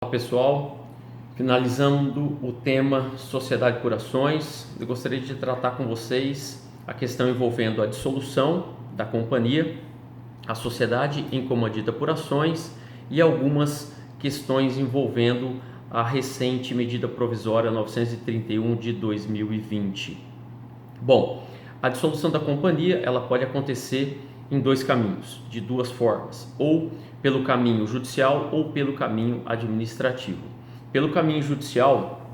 Olá pessoal, finalizando o tema Sociedade por Ações, eu gostaria de tratar com vocês a questão envolvendo a dissolução da companhia, a sociedade em comandita por ações e algumas questões envolvendo a recente medida provisória 931 de 2020. Bom, a dissolução da companhia ela pode acontecer em dois caminhos, de duas formas, ou pelo caminho judicial ou pelo caminho administrativo. Pelo caminho judicial,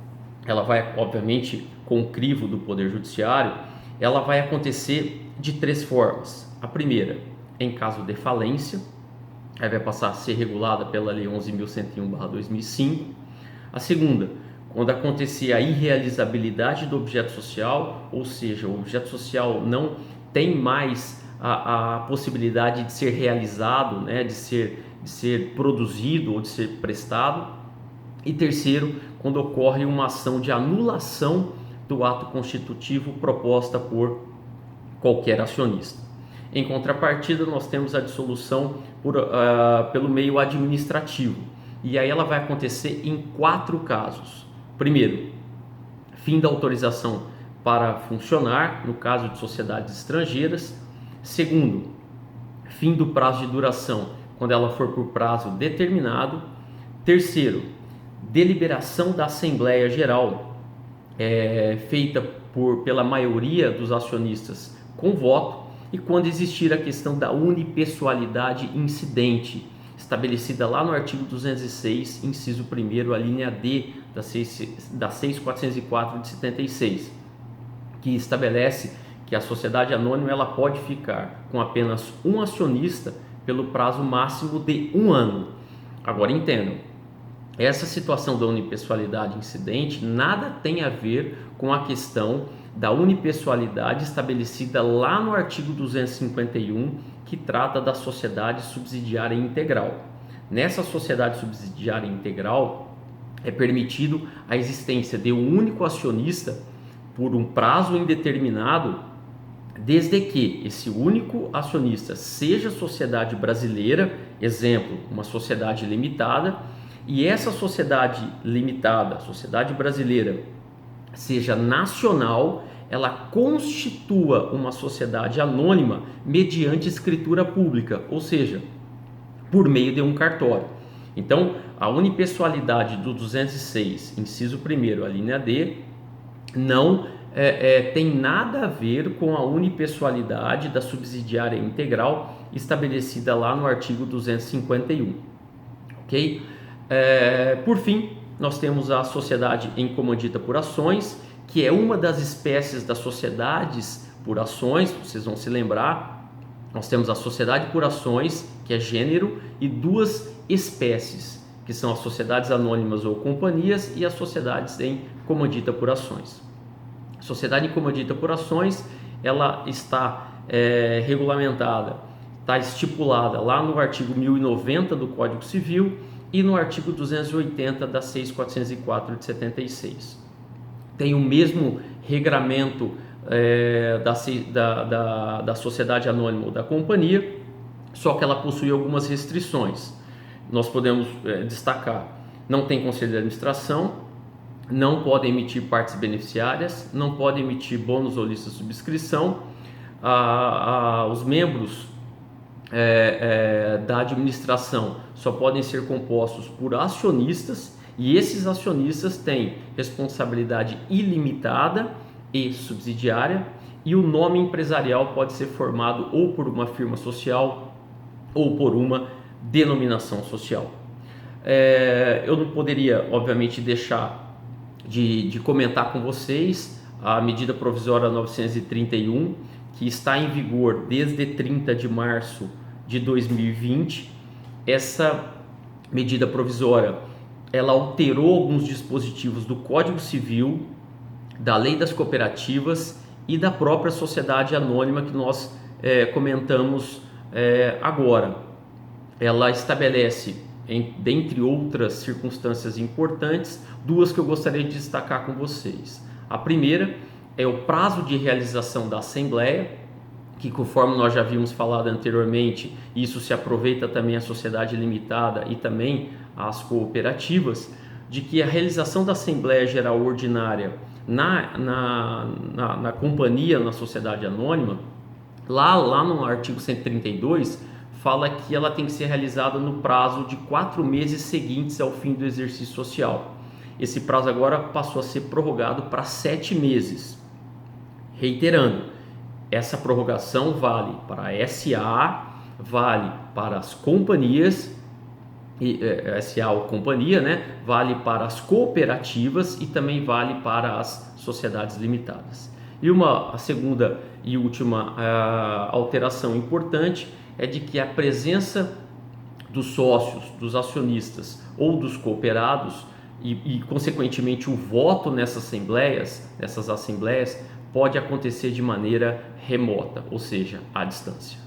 ela vai, obviamente, com o crivo do Poder Judiciário, ela vai acontecer de três formas. A primeira, em caso de falência, aí vai passar a ser regulada pela Lei 11.101/2005. A segunda, quando acontecer a irrealizabilidade do objeto social, ou seja, o objeto social não tem mais a possibilidade de ser realizado, né, de ser produzido ou de ser prestado. E terceiro, quando ocorre uma ação de anulação do ato constitutivo proposta por qualquer acionista. Em contrapartida, nós temos a dissolução pelo meio administrativo. E aí ela vai acontecer em quatro casos. Primeiro, fim da autorização para funcionar, no caso de sociedades estrangeiras. Segundo, fim do prazo de duração, quando ela for por prazo determinado. Terceiro, deliberação da Assembleia Geral, feita pela maioria dos acionistas com voto, e quando existir a questão da unipessoalidade incidente, estabelecida lá no artigo 206, inciso 1º, a linha D da 6.404 de 76, que estabelece que a sociedade anônima ela pode ficar com apenas um acionista pelo prazo máximo de 1 ano. Agora entendam, essa situação da unipessoalidade incidente nada tem a ver com a questão da unipessoalidade estabelecida lá no artigo 251, que trata da sociedade subsidiária integral. Nessa sociedade subsidiária integral é permitido a existência de um único acionista por um prazo indeterminado, desde que esse único acionista seja sociedade brasileira, exemplo, uma sociedade limitada, e essa sociedade limitada, sociedade brasileira, seja nacional, ela constitua uma sociedade anônima mediante escritura pública, ou seja, por meio de um cartório. Então, a unipessoalidade do 206, inciso 1º, a linha D, não tem nada a ver com a unipessoalidade da subsidiária integral estabelecida lá no artigo 251, ok? Por fim, nós temos a sociedade em comandita por ações, que é uma das espécies das sociedades por ações. Vocês vão se lembrar, nós temos a sociedade por ações, que é gênero, e duas espécies, que são as sociedades anônimas ou companhias e as sociedades em comandita por ações. Sociedade em comandita por ações, ela está regulamentada, está estipulada lá no artigo 1090 do Código Civil e no artigo 280 da 6.404 de 76. Tem o mesmo regramento da sociedade anônima ou da companhia, só que ela possui algumas restrições. Nós podemos destacar: não tem conselho de administração, não pode emitir partes beneficiárias, não pode emitir bônus ou lista de subscrição. Os membros da administração só podem ser compostos por acionistas, e esses acionistas têm responsabilidade ilimitada e subsidiária, e o nome empresarial pode ser formado ou por uma firma social ou por uma denominação social. Eu não poderia, obviamente, deixar de comentar com vocês a medida provisória 931, que está em vigor desde 30 de março de 2020. Essa medida provisória, ela alterou alguns dispositivos do Código Civil, da Lei das Cooperativas e da própria sociedade anônima que nós comentamos agora. Ela estabelece, dentre outras circunstâncias importantes, duas que eu gostaria de destacar com vocês. A primeira é o prazo de realização da Assembleia, que, conforme nós já havíamos falado anteriormente, isso se aproveita também a sociedade limitada e também às cooperativas, de que a realização da Assembleia Geral Ordinária na companhia, na sociedade anônima, lá no artigo 132, fala que ela tem que ser realizada no prazo de 4 meses seguintes ao fim do exercício social. Esse prazo agora passou a ser prorrogado para 7 meses. Reiterando, essa prorrogação vale para a SA, vale para as companhias, SA ou companhia, né? Vale para as cooperativas e também vale para as sociedades limitadas. E a segunda e última alteração importante é de que a presença dos sócios, dos acionistas ou dos cooperados e consequentemente o voto nessas assembleias pode acontecer de maneira remota, ou seja, à distância.